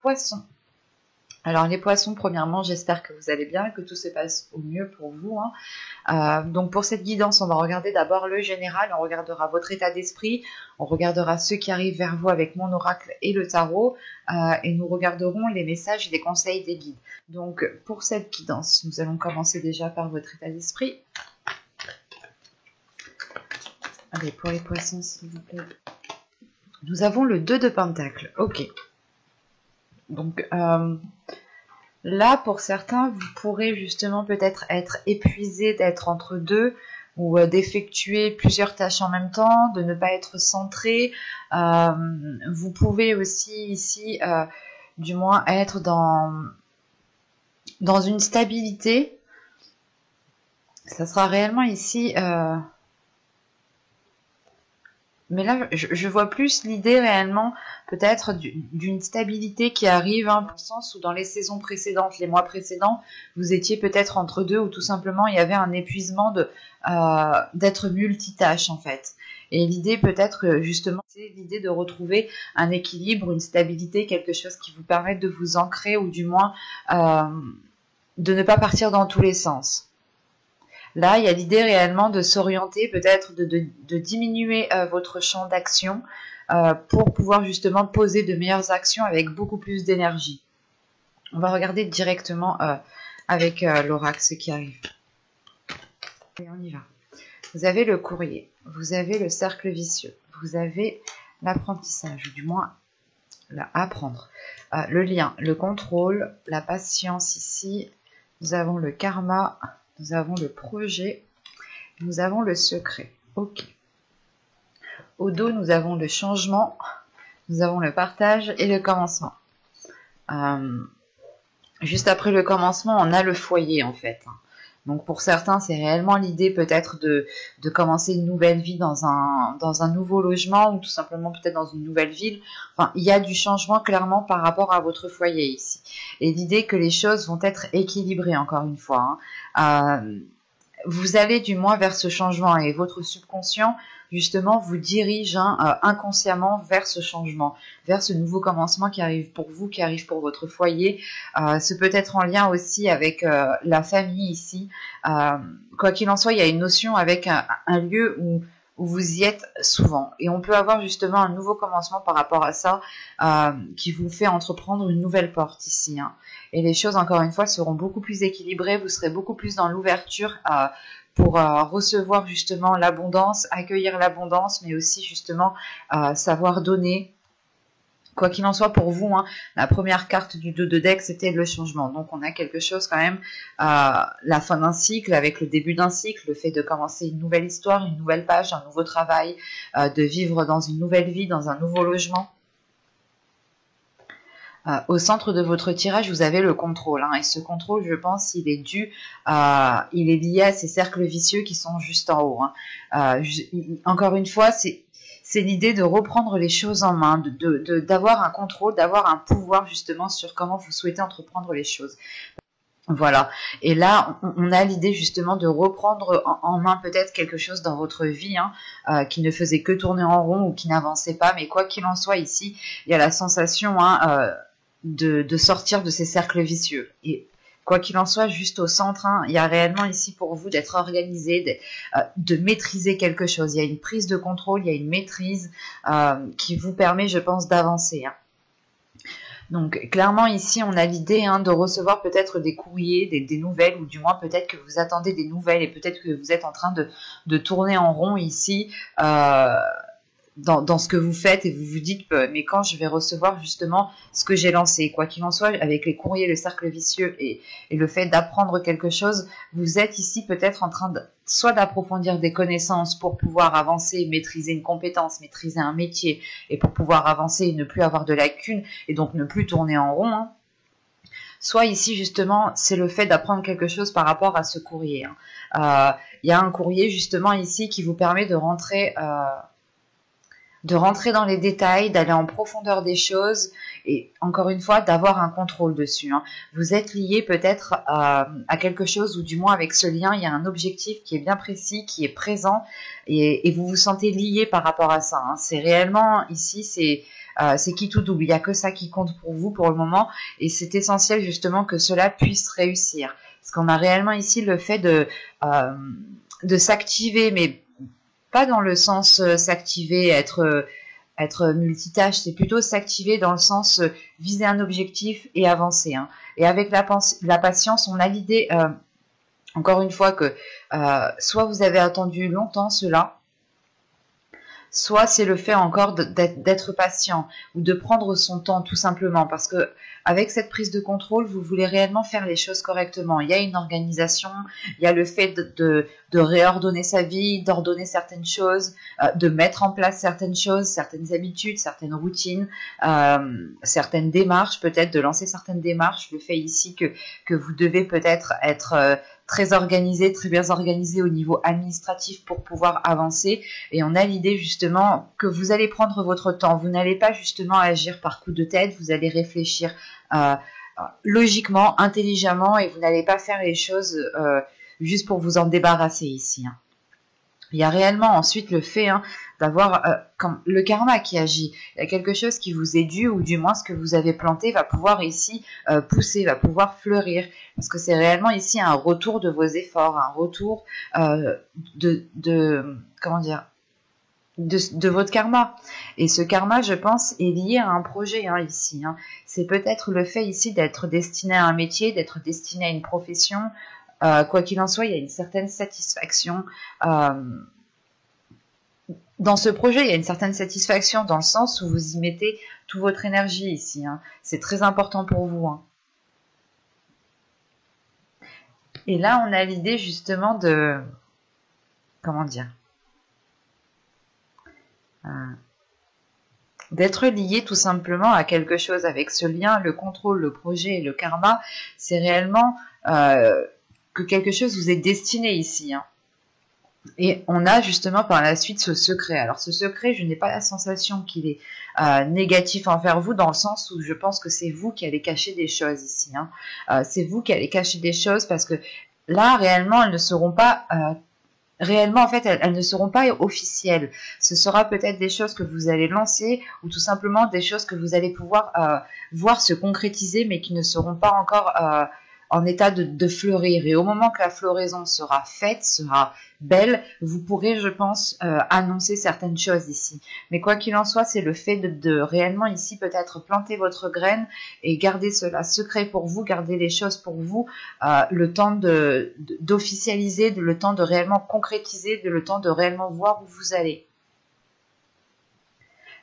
poissons. Alors les poissons, premièrement, j'espère que vous allez bien et que tout se passe au mieux pour vous. Donc pour cette guidance, on va regarder d'abord le général, on regardera votre état d'esprit, on regardera ceux qui arrivent vers vous avec mon oracle et le tarot, et nous regarderons les messages et les conseils des guides. Donc pour cette guidance, nous allons commencer déjà par votre état d'esprit. Allez, pour les poissons, s'il vous plaît. Nous avons le 2 de Pentacle, ok. Donc là, pour certains, vous pourrez justement peut-être être épuisé d'être entre deux ou d'effectuer plusieurs tâches en même temps, de ne pas être centré. Vous pouvez aussi ici, du moins, être dans une stabilité. Ça sera réellement ici... Mais là, je vois plus l'idée réellement peut-être d'une stabilité qui arrive, dans le sens où dans les saisons précédentes, les mois précédents, vous étiez peut-être entre deux ou tout simplement il y avait un épuisement d'être multitâche en fait. Et l'idée peut-être justement, c'est l'idée de retrouver un équilibre, une stabilité, quelque chose qui vous permette de vous ancrer ou du moins de ne pas partir dans tous les sens. Là, il y a l'idée réellement de s'orienter, peut-être de diminuer votre champ d'action pour pouvoir justement poser de meilleures actions avec beaucoup plus d'énergie. On va regarder directement avec l'oracle ce qui arrive. Et on y va. Vous avez le courrier, vous avez le cercle vicieux, vous avez l'apprentissage, ou du moins apprendre, le lien, le contrôle, la patience ici, nous avons le karma. Nous avons le projet, nous avons le secret. Ok. Au dos, nous avons le changement, nous avons le partage et le commencement. Juste après le commencement, on a le foyer en fait. Donc pour certains, c'est réellement l'idée peut-être de commencer une nouvelle vie dans un nouveau logement ou tout simplement peut-être dans une nouvelle ville. Enfin, il y a du changement clairement par rapport à votre foyer ici. Et l'idée que les choses vont être équilibrées encore une fois. Vous allez du moins vers ce changement et votre subconscient justement vous dirige inconsciemment vers ce changement, vers ce nouveau commencement qui arrive pour vous, qui arrive pour votre foyer. Ce peut être en lien aussi avec la famille ici. Quoi qu'il en soit, il y a une notion avec un lieu où vous y êtes souvent. Et on peut avoir justement un nouveau commencement par rapport à ça qui vous fait entreprendre une nouvelle porte ici. Et les choses, encore une fois, seront beaucoup plus équilibrées. Vous serez beaucoup plus dans l'ouverture pour recevoir justement l'abondance, accueillir l'abondance, mais aussi justement savoir donner. Quoi qu'il en soit pour vous, la première carte du 2 de deck, c'était le changement. Donc on a quelque chose quand même, la fin d'un cycle, avec le début d'un cycle, le fait de commencer une nouvelle histoire, une nouvelle page, un nouveau travail, de vivre dans une nouvelle vie, dans un nouveau logement. Au centre de votre tirage, vous avez le contrôle. Et ce contrôle, je pense, il est il est lié à ces cercles vicieux qui sont juste en haut. Encore une fois, c'est l'idée de reprendre les choses en main, d'avoir un contrôle, d'avoir un pouvoir justement sur comment vous souhaitez entreprendre les choses. Voilà. Et là, on a l'idée justement de reprendre en main peut-être quelque chose dans votre vie qui ne faisait que tourner en rond ou qui n'avançait pas. Mais quoi qu'il en soit, ici, il y a la sensation de sortir de ces cercles vicieux. Et quoi qu'il en soit, juste au centre, il y a réellement ici pour vous d'être organisé, de maîtriser quelque chose. Il y a une prise de contrôle, il y a une maîtrise qui vous permet, je pense, d'avancer. Donc clairement ici, on a l'idée de recevoir peut-être des courriers, des nouvelles, ou du moins peut-être que vous attendez des nouvelles et peut-être que vous êtes en train de tourner en rond ici. Dans ce que vous faites et vous vous dites mais quand je vais recevoir justement ce que j'ai lancé, quoi qu'il en soit, avec les courriers, le cercle vicieux et le fait d'apprendre quelque chose, vous êtes ici peut-être en train soit d'approfondir des connaissances pour pouvoir avancer, maîtriser une compétence, maîtriser un métier et pour pouvoir avancer et ne plus avoir de lacunes et donc ne plus tourner en rond. Soit ici justement c'est le fait d'apprendre quelque chose par rapport à ce courrier. Il y a un courrier justement ici qui vous permet de rentrer dans les détails, d'aller en profondeur des choses et encore une fois d'avoir un contrôle dessus. Vous êtes lié peut-être à quelque chose ou du moins avec ce lien il y a un objectif qui est bien précis, qui est présent et vous vous sentez lié par rapport à ça. C'est réellement ici c'est qui tout double. Il n'y a que ça qui compte pour vous pour le moment, et c'est essentiel justement que cela puisse réussir. Parce qu'on a réellement ici le fait de s'activer, mais pas dans le sens s'activer, être multitâche, c'est plutôt s'activer dans le sens viser un objectif et avancer. Hein. Et avec la patience, on a l'idée, encore une fois, que soit vous avez attendu longtemps cela, soit c'est le fait encore d'être patient ou de prendre son temps tout simplement, parce que avec cette prise de contrôle, vous voulez réellement faire les choses correctement. Il y a une organisation, il y a le fait de réordonner sa vie, d'ordonner certaines choses, de mettre en place certaines choses, certaines habitudes, certaines routines, certaines démarches, peut-être de lancer certaines démarches. Le fait ici que vous devez peut-être être très organisé, très bien organisé au niveau administratif pour pouvoir avancer. Et on a l'idée justement que vous allez prendre votre temps. Vous n'allez pas justement agir par coup de tête, vous allez réfléchir logiquement, intelligemment, et vous n'allez pas faire les choses juste pour vous en débarrasser ici. Hein. Il y a réellement ensuite le fait d'avoir le karma qui agit. Il y a quelque chose qui vous est dû, ou du moins ce que vous avez planté va pouvoir ici pousser, va pouvoir fleurir. Parce que c'est réellement ici un retour de vos efforts, un retour comment dire, de votre karma. Et ce karma, je pense, est lié à un projet ici. Hein. C'est peut-être le fait ici d'être destiné à un métier, d'être destiné à une profession. Quoi qu'il en soit, il y a une certaine satisfaction. Dans ce projet, il y a une certaine satisfaction dans le sens où vous y mettez toute votre énergie ici. Hein. C'est très important pour vous. Hein. Et là, on a l'idée justement de... Comment dire, d'être lié tout simplement à quelque chose. Avec ce lien, le contrôle, le projet et le karma, c'est réellement que quelque chose vous est destiné ici. Hein. Et on a justement par la suite ce secret. Alors ce secret, je n'ai pas la sensation qu'il est négatif envers vous, dans le sens où je pense que c'est vous qui allez cacher des choses ici. Hein. C'est vous qui allez cacher des choses, parce que là, réellement, elles ne seront pas... réellement, en fait, elles ne seront pas officielles. Ce sera peut-être des choses que vous allez lancer, ou tout simplement des choses que vous allez pouvoir voir se concrétiser, mais qui ne seront pas encore en état de fleurir. Et au moment que la floraison sera faite, sera belle, vous pourrez, je pense, annoncer certaines choses ici. Mais quoi qu'il en soit, c'est le fait de réellement ici peut-être planter votre graine et garder cela secret pour vous, garder les choses pour vous, le temps d'officialiser, le temps de réellement concrétiser, le temps de réellement voir où vous allez.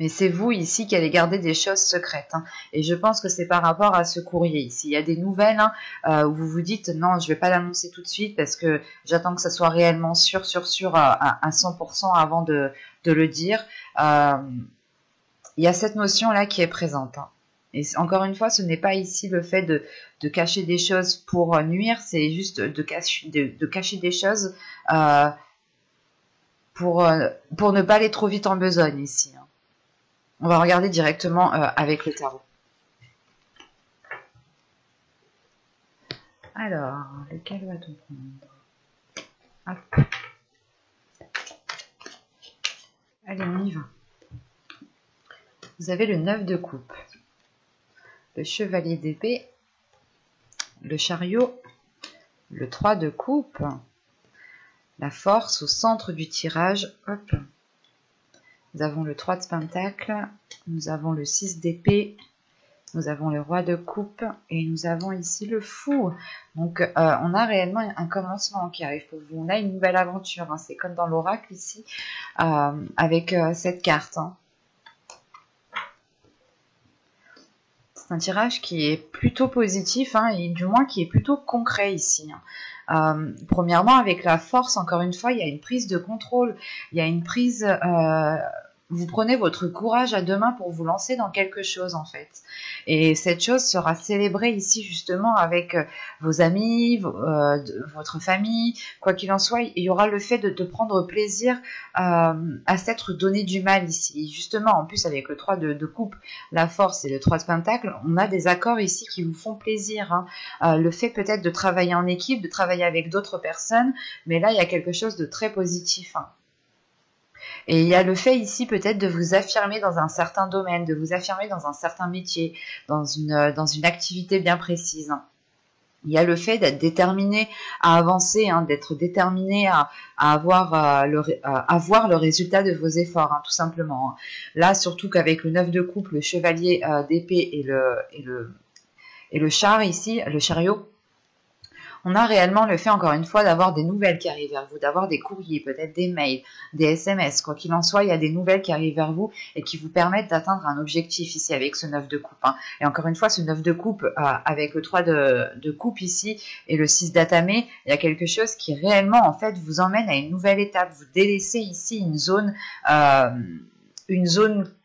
Mais c'est vous ici qui allez garder des choses secrètes. Hein. Et je pense que c'est par rapport à ce courrier ici. Il y a des nouvelles où vous vous dites non, je ne vais pas l'annoncer tout de suite parce que j'attends que ça soit réellement sûr à 100% avant de le dire. Il y a cette notion-là qui est présente. Hein. Et encore une fois, ce n'est pas ici le fait de cacher des choses pour nuire, c'est juste de cacher des choses pour ne pas aller trop vite en besogne ici. Hein. On va regarder directement avec le tarot. Alors, lequel va-t-on prendre? Hop. Allez, on y va. Vous avez le 9 de coupe, le chevalier d'épée, le chariot, le 3 de coupe, la force au centre du tirage. Hop. Nous avons le 3 de pentacle, nous avons le 6 d'épée, nous avons le roi de coupe et nous avons ici le fou. Donc on a réellement un commencement qui arrive pour vous. On a une nouvelle aventure, hein. C'est comme dans l'oracle ici, avec cette carte. Hein. C'est un tirage qui est plutôt positif, hein, et du moins qui est plutôt concret ici. Hein. Premièrement, avec la force, encore une fois, il y a une prise de contrôle, il y a une prise... vous prenez votre courage à deux mains pour vous lancer dans quelque chose, en fait. Et cette chose sera célébrée ici, justement, avec vos amis, votre famille. Quoi qu'il en soit, il y aura le fait de prendre plaisir à s'être donné du mal ici. Et justement, en plus, avec le 3 de coupe, la force et le 3 de pentacle, on a des accords ici qui vous font plaisir. Hein. Le fait peut-être de travailler en équipe, de travailler avec d'autres personnes, mais là, il y a quelque chose de très positif. Hein. Et il y a le fait ici peut-être de vous affirmer dans un certain domaine, de vous affirmer dans un certain métier, dans une activité bien précise. Il y a le fait d'être déterminé à avancer, hein, d'être déterminé à avoir, avoir le résultat de vos efforts, hein, tout simplement. Hein. Là, surtout qu'avec le 9 de coupe, le chevalier d'épée et le char ici, le chariot, on a réellement le fait, encore une fois, d'avoir des nouvelles qui arrivent vers vous, d'avoir des courriers, peut-être des mails, des SMS. Quoi qu'il en soit, il y a des nouvelles qui arrivent vers vous et qui vous permettent d'atteindre un objectif ici avec ce 9 de coupe. Hein. Et encore une fois, ce 9 de coupe avec le 3 de coupe ici et le 6 d'atamé, il y a quelque chose qui réellement, en fait, vous emmène à une nouvelle étape. Vous délaissez ici une zone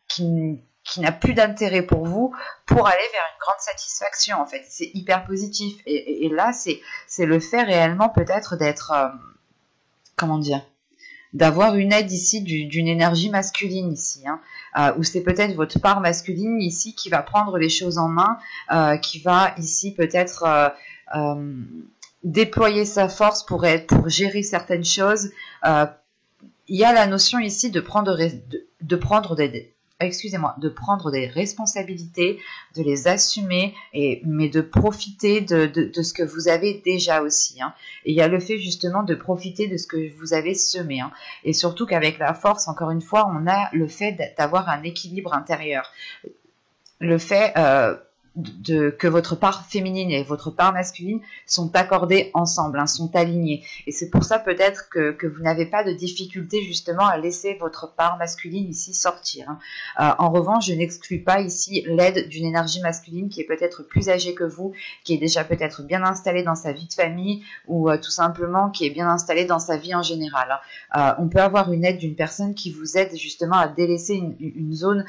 qui n'a plus d'intérêt pour vous, pour aller vers une grande satisfaction, en fait. C'est hyper positif. Et là, c'est le fait réellement peut-être d'être, comment dire, d'avoir une aide ici d'une énergie masculine ici, hein, où c'est peut-être votre part masculine ici qui va prendre les choses en main, qui va ici peut-être déployer sa force pour gérer certaines choses. Il y a la notion ici de prendre des responsabilités, de les assumer, mais de profiter de ce que vous avez déjà aussi. Hein. Et il y a le fait justement de profiter de ce que vous avez semé. Hein. Et surtout qu'avec la force, encore une fois, on a le fait d'avoir un équilibre intérieur. Le fait que votre part féminine et votre part masculine sont accordées ensemble, hein, sont alignées. Et c'est pour ça peut-être que vous n'avez pas de difficulté justement à laisser votre part masculine ici sortir. Hein. En revanche, je n'exclus pas ici l'aide d'une énergie masculine qui est peut-être plus âgée que vous, qui est déjà peut-être bien installée dans sa vie de famille ou tout simplement qui est bien installée dans sa vie en général. Hein. On peut avoir une aide d'une personne qui vous aide justement à délaisser une zone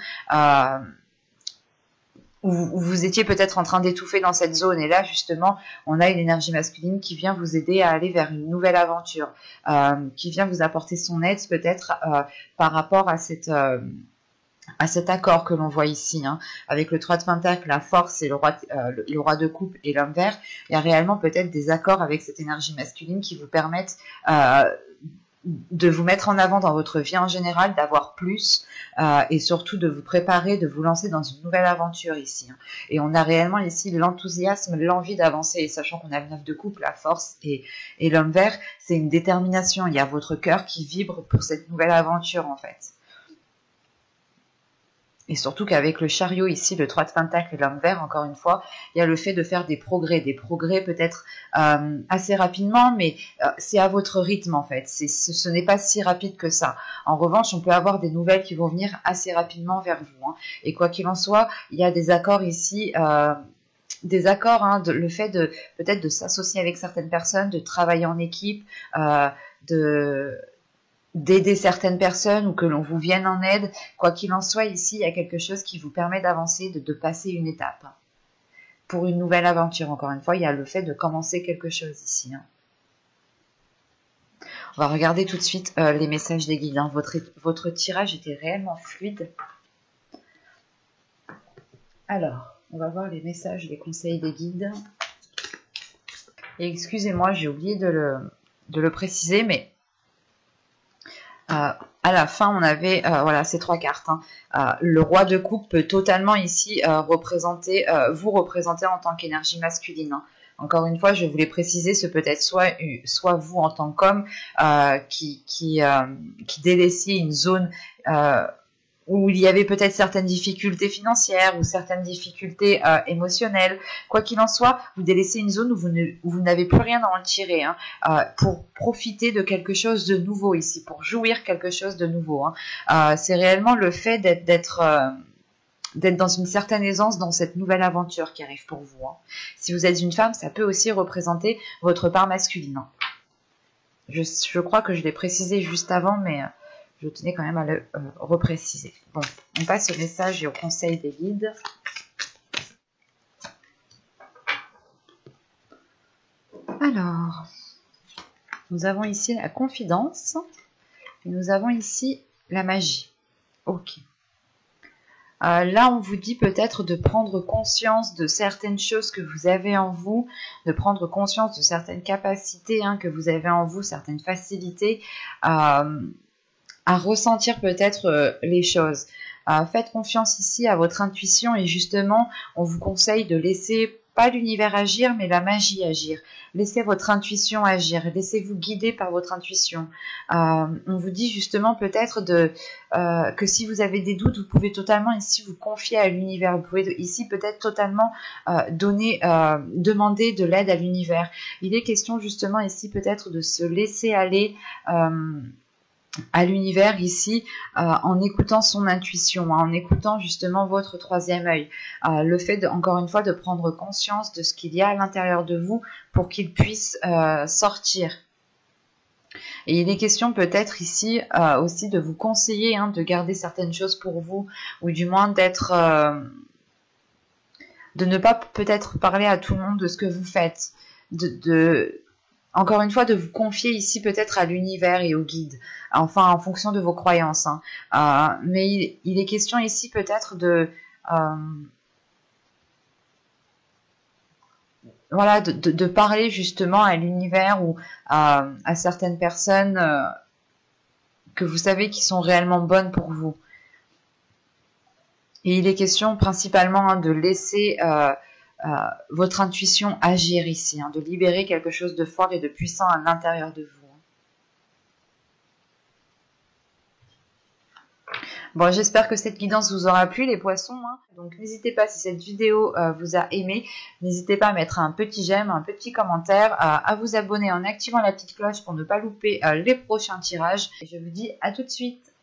où vous étiez peut-être en train d'étouffer dans cette zone. Et là, justement, on a une énergie masculine qui vient vous aider à aller vers une nouvelle aventure, qui vient vous apporter son aide peut-être par rapport à cet accord que l'on voit ici, hein, avec le 3 de Pentacle, la force et le roi de coupe et l'homme vert. Il y a réellement peut-être des accords avec cette énergie masculine qui vous permettent de vous mettre en avant dans votre vie en général, d'avoir plus et surtout de vous préparer, de vous lancer dans une nouvelle aventure ici. Hein. Et on a réellement ici l'enthousiasme, l'envie d'avancer, et sachant qu'on a le 9 de coupe, la force et l'homme vert, c'est une détermination. Il y a votre cœur qui vibre pour cette nouvelle aventure en fait. Et surtout qu'avec le chariot ici, le 3 de Pentacle et l'homme vert, encore une fois, il y a le fait de faire des progrès peut-être assez rapidement, mais c'est à votre rythme en fait. Ce n'est pas si rapide que ça. En revanche, on peut avoir des nouvelles qui vont venir assez rapidement vers vous. Hein. Et quoi qu'il en soit, il y a des accords ici. Des accords, hein, le fait de peut-être de s'associer avec certaines personnes, de travailler en équipe, d'aider certaines personnes ou que l'on vous vienne en aide. Quoi qu'il en soit, ici, il y a quelque chose qui vous permet d'avancer, de passer une étape. Pour une nouvelle aventure, encore une fois, il y a le fait de commencer quelque chose ici. Hein. On va regarder tout de suite les messages des guides. Hein. Votre tirage était réellement fluide. Alors, on va voir les messages, les conseils des guides. Et excusez-moi, j'ai oublié de le préciser, mais à la fin, on avait voilà ces 3 cartes. Hein. Le roi de coupe peut totalement ici vous représenter en tant qu'énergie masculine. Hein. Encore une fois, je voulais préciser, ce peut être soit vous en tant qu'homme qui délaissiez une zone où il y avait peut-être certaines difficultés financières ou certaines difficultés émotionnelles. Quoi qu'il en soit, vous délaissez une zone où vous n'avez plus rien à en tirer, hein, pour profiter de quelque chose de nouveau ici, pour jouir quelque chose de nouveau. Hein. C'est réellement le fait d'être dans une certaine aisance dans cette nouvelle aventure qui arrive pour vous. Hein. Si vous êtes une femme, ça peut aussi représenter votre part masculine. Hein. Je crois que je l'ai précisé juste avant, mais je tenais quand même à le repréciser. Bon, on passe au message et au conseil des guides. Alors, nous avons ici la confidence et nous avons ici la magie. Ok. Là, on vous dit peut-être de prendre conscience de certaines choses que vous avez en vous, de prendre conscience de certaines capacités que vous avez en vous, certaines facilités. à ressentir peut-être les choses. Faites confiance ici à votre intuition et justement, on vous conseille de laisser pas l'univers agir, mais la magie agir. Laissez votre intuition agir, laissez-vous guider par votre intuition. On vous dit justement peut-être que si vous avez des doutes, vous pouvez totalement ici vous confier à l'univers. Vous pouvez ici peut-être totalement demander de l'aide à l'univers. Il est question justement ici peut-être de se laisser aller à l'univers ici en écoutant son intuition, en écoutant justement votre troisième œil. Le fait, encore une fois, de prendre conscience de ce qu'il y a à l'intérieur de vous pour qu'il puisse sortir. Et il est question peut-être ici aussi de vous conseiller de garder certaines choses pour vous, ou du moins de ne pas peut-être parler à tout le monde de ce que vous faites, encore une fois, de vous confier ici peut-être à l'univers et au guide, enfin en fonction de vos croyances. Mais il est question ici peut-être de parler justement à l'univers ou à certaines personnes que vous savez qui sont réellement bonnes pour vous. Et il est question principalement de laisser votre intuition agir ici, de libérer quelque chose de fort et de puissant à l'intérieur de vous. Bon, j'espère que cette guidance vous aura plu, les poissons. Donc, n'hésitez pas, si cette vidéo vous a aimé, n'hésitez pas à mettre un petit j'aime, un petit commentaire, à vous abonner en activant la petite cloche pour ne pas louper les prochains tirages. Et je vous dis à tout de suite.